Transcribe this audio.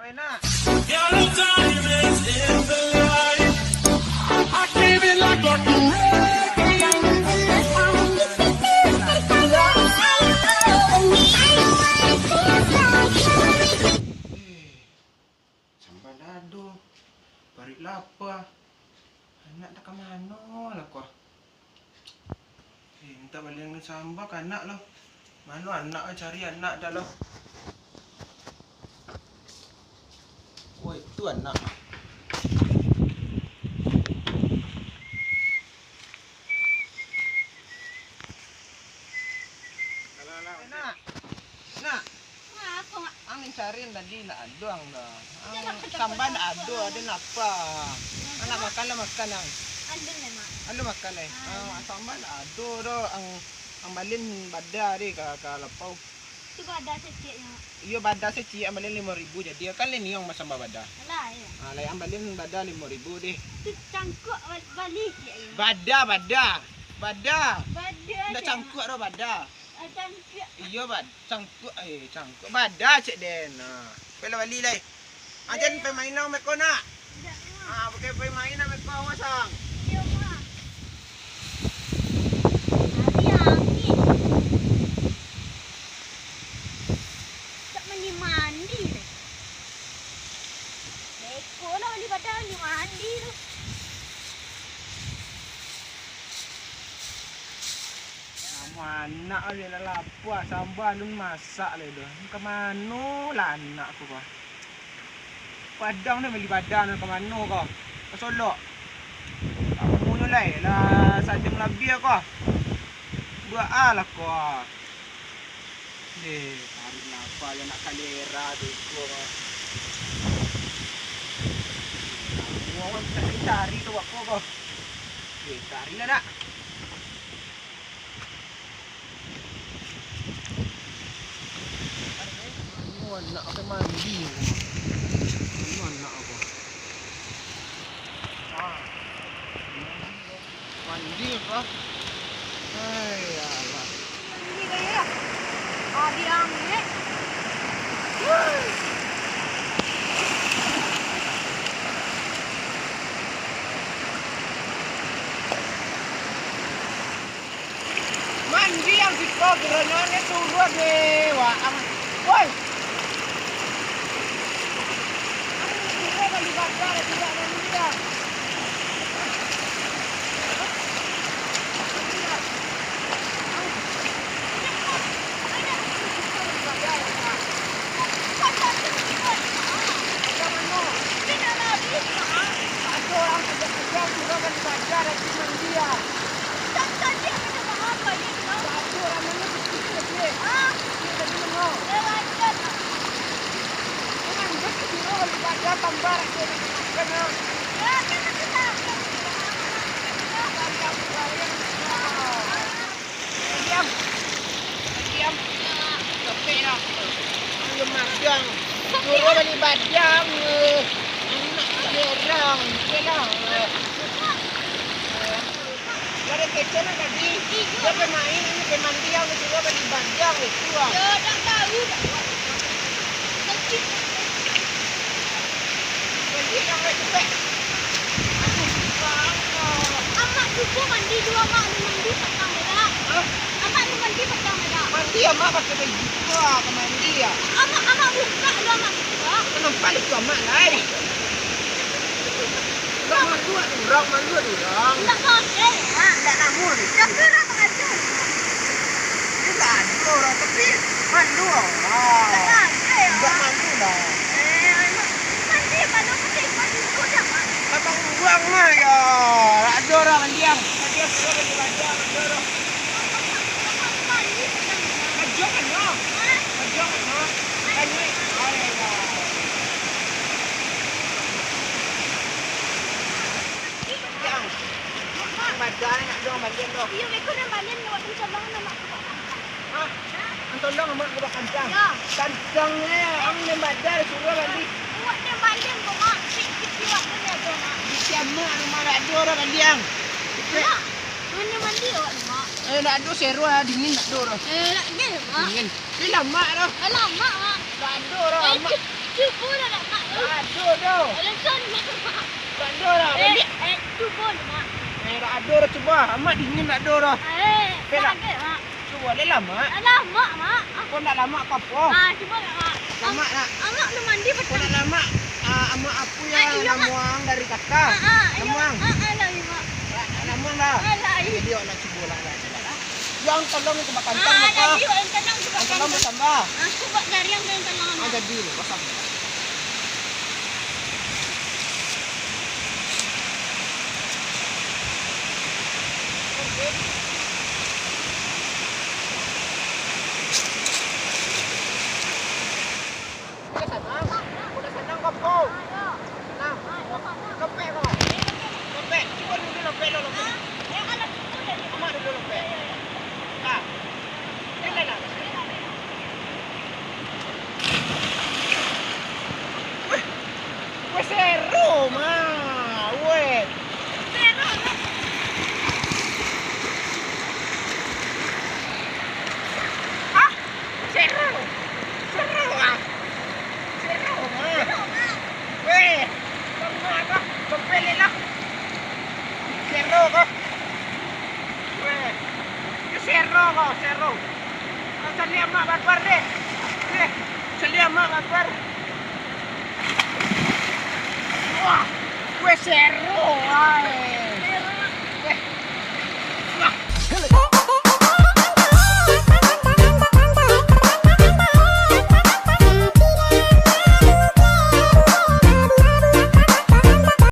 Oi nak. Sampai dado. Barik lapar. Anak tak ke mana lah kau. Minta balik dengan sambak anak lah. Mana anak cari anak dah lah. Oh itu anak. Nak. Apa mak? Angin cariin tadi nak aduang dah. Sambal nak adu ada napa? Anak makan lah makan ang. Ada lah mak. Alu makan eh. Sambal nak adu dah ang balin bada deh ke lapau. Tu ada seciknya. Iyo bada secik ang balin 5,000 jadi kan ni yang sambal bada. Alah ya. Lai ang balin bada 5,000 deh. Tu cangkuk balik ya. Bada. Bada. Ndak cangkuk dah bada. Cangkuk. Iyo cangkuk bada cik den. Pela bali lai. Ajan pe main nak meko nak. Pakai pe main nak meko wasang. Ya mak. Angin. Tak mandi deh. Beko lah mandi badan mandi tu. Anak dia nak lapar sambal nun masak le dah. Ke mano lah anak aku kau. Padang ni beli badan ke mano kau? Ke Solok. Kamu ni lah sadeng lebih kau. Buat lah kau. Tarik lapar yang nak kalera tu kau. Kamu orang tak cari tu aku kau. Cari lah nak. Nak pakai mandi. Mana aku? Mandi apa? Hai Allah. Mandi kaya. Dia angin. Mandi yang kita gerangannya turun deh. Wah, woi. Madang, suruh beli badang, anak gerang, kelang. Ada kecil tadi, dia bermain ini pemandi yang suruh beli badang itu. Ya dah tahu dah. Kecil. Beli yang cepet. Amak cucu mandi dua mak mandi petang dah. Amak mandi petang dah. Mandi amak pakai baju tua ke mandi ya. Amak buka dah mak buka. Kenapa itu amak lain? Tak mandu orang, mandu orang. Tak pakai ya. Tak namun. Tak kira ada. Tak ada orang tapi mandu orang. Tak pakai ya. Tak mandu dah. Mandi mana putih mandi kuda mak. Abang buang mah ya. Tak ada orang mandi yang. Dia suruh beli badang, ada orang. Mandi petang. Ajak kan no. Ajak kan no. Ini. Badan nak dong badan dong. Iya, mereka nak balik nak buat cabang nama aku. Hah? Anton dong amak buat kancang. Ya. Kancangnya ang ni badan suruh balik. Buat dia balik kau mak. Sikit waktu ni ada mak. Di siapa rumah nak ada orang baliang. Mak, mana mandi awak ni mak? Nak ada seru lah dingin nak ada orang. Nak dia mak. Dingin. Ni lama dah. Lama mak. Tak ada orang amak. Cuba dah nak mak dah. Alasan mak. Tak ada dah. Cuba mak. Tak ada dah coba. Amat dingin tak ada dah. Tak ada mak. Cuba le lama. Lama mak. Kau nak lama kau apa? Cuba mak. Lama nak. Amak lu mandi Kau petang. nak lama. Amak aku yang namuang dari kakak. Namuang. Alah mak. Namuang dah. Alah. Jadi nak coba lah. Yang tolong itu makan tambah. Jadi yang tenang cuba. Yang tolong tambah. Cuba cari yang tenang. Jadi pasang. Udah senang kau po. Senang. Lopek kau. Lopek. Cuba dulu lopek lo lopek. Amak dulu lopek. Ah. Ini lah. Weh seru mah. Weh. Ah. Seru. Seru ah. Seru mah. Weh. Tengah kah? Kepelin lah. Seru kah? Weh. Seru kau, seru. Sali amak bakar deh. Sali amak bakar. Wah, gue seru, wah.